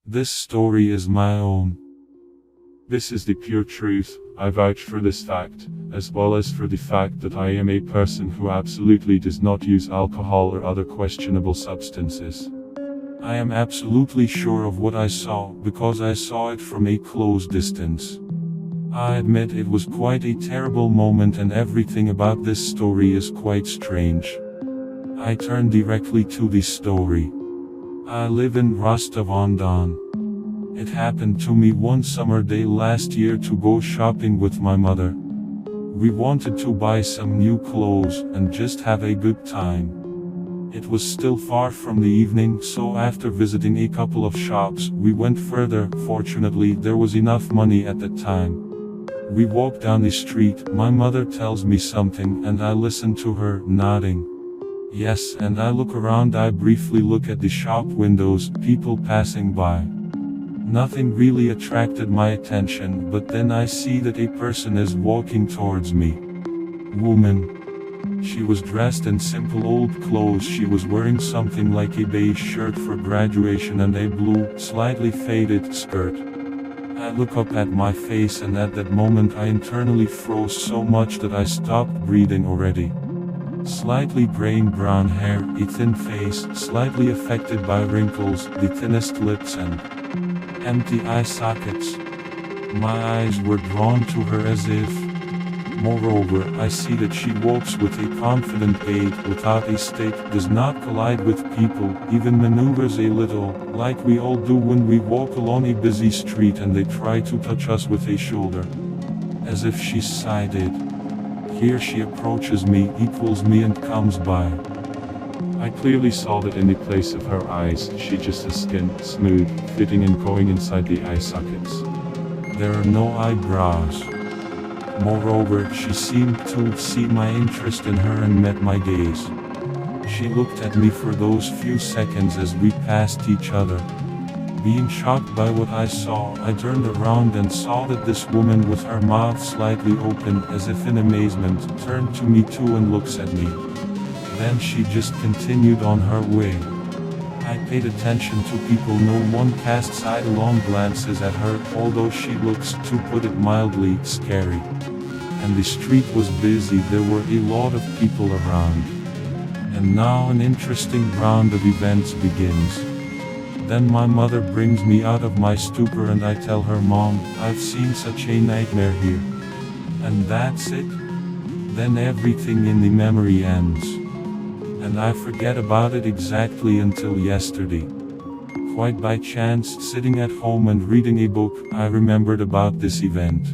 This story is my own. This is the pure truth. I vouch for this fact, as well as for the fact that I am a person who absolutely does not use alcohol or other questionable substances. I am absolutely sure of what I saw, because I saw it from a close distance. I admit it was quite a terrible moment, and everything about this story is quite strange. I turn directly to the story. I live in Rostov-on-Don. It happened to me one summer day last year to go shopping with my mother. We wanted to buy some new clothes and just have a good time. It was still far from the evening, so after visiting a couple of shops, we went further. Fortunately, there was enough money at the time. We walk down the street, my mother tells me something, and I listen to her, nodding. Yes, and I look around. I briefly look at the shop windows, people passing by. Nothing really attracted my attention, but then I see that a person is walking towards me. Woman. She was dressed in simple old clothes. She was wearing something like a beige shirt for graduation and a blue, slightly faded skirt. I look up at my face, and at that moment I internally froze so much that I stopped breathing already. Slightly graying brown hair, a thin face, slightly affected by wrinkles, the thinnest lips and empty eye sockets. My eyes were drawn to her as if. Moreover, I see that she walks with a confident gait, without a stick, does not collide with people, even maneuvers a little, like we all do when we walk along a busy street and they try to touch us with a shoulder. As if she sided. Here she approaches me, equals me, and comes by. I clearly saw that in the place of her eyes, she just has skin, smooth, fitting and going inside the eye sockets. There are no eyebrows. Moreover, she seemed to see my interest in her and met my gaze. She looked at me for those few seconds as we passed each other. Being shocked by what I saw, I turned around and saw that this woman, with her mouth slightly open, as if in amazement, turned to me too and looks at me. Then she just continued on her way. I paid attention to people. No one cast sidelong glances at her, although she looks, to put it mildly, scary. And the street was busy. There were a lot of people around. And now an interesting round of events begins. Then my mother brings me out of my stupor and I tell her, "Mom, I've seen such a nightmare here." And that's it. Then everything in the memory ends. And I forget about it exactly until yesterday. Quite by chance, sitting at home and reading a book, I remembered about this event.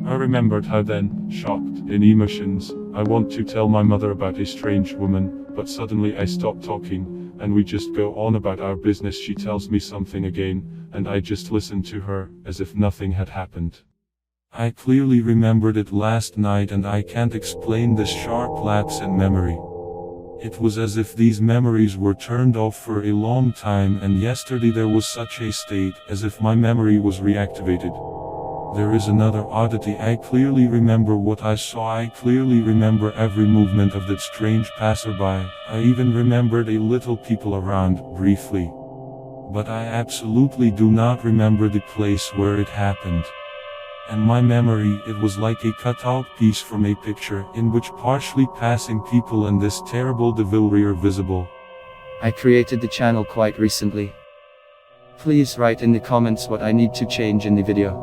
I remembered how then, shocked, in emotions, I want to tell my mother about a strange woman, but suddenly I stop talking, and we just go on about our business. She tells me something again, and I just listen to her, as if nothing had happened. I clearly remembered it last night, and I can't explain this sharp lapse in memory. It was as if these memories were turned off for a long time, and yesterday there was such a state, as if my memory was reactivated. There is another oddity. I clearly remember what I saw. I clearly remember every movement of that strange passerby. I even remembered a little people around, briefly. But I absolutely do not remember the place where it happened. And my memory, it was like a cut-out piece from a picture, in which partially passing people and this terrible devilry are visible. I created the channel quite recently. Please write in the comments what I need to change in the video.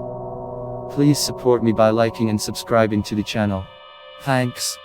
Please support me by liking and subscribing to the channel. Thanks.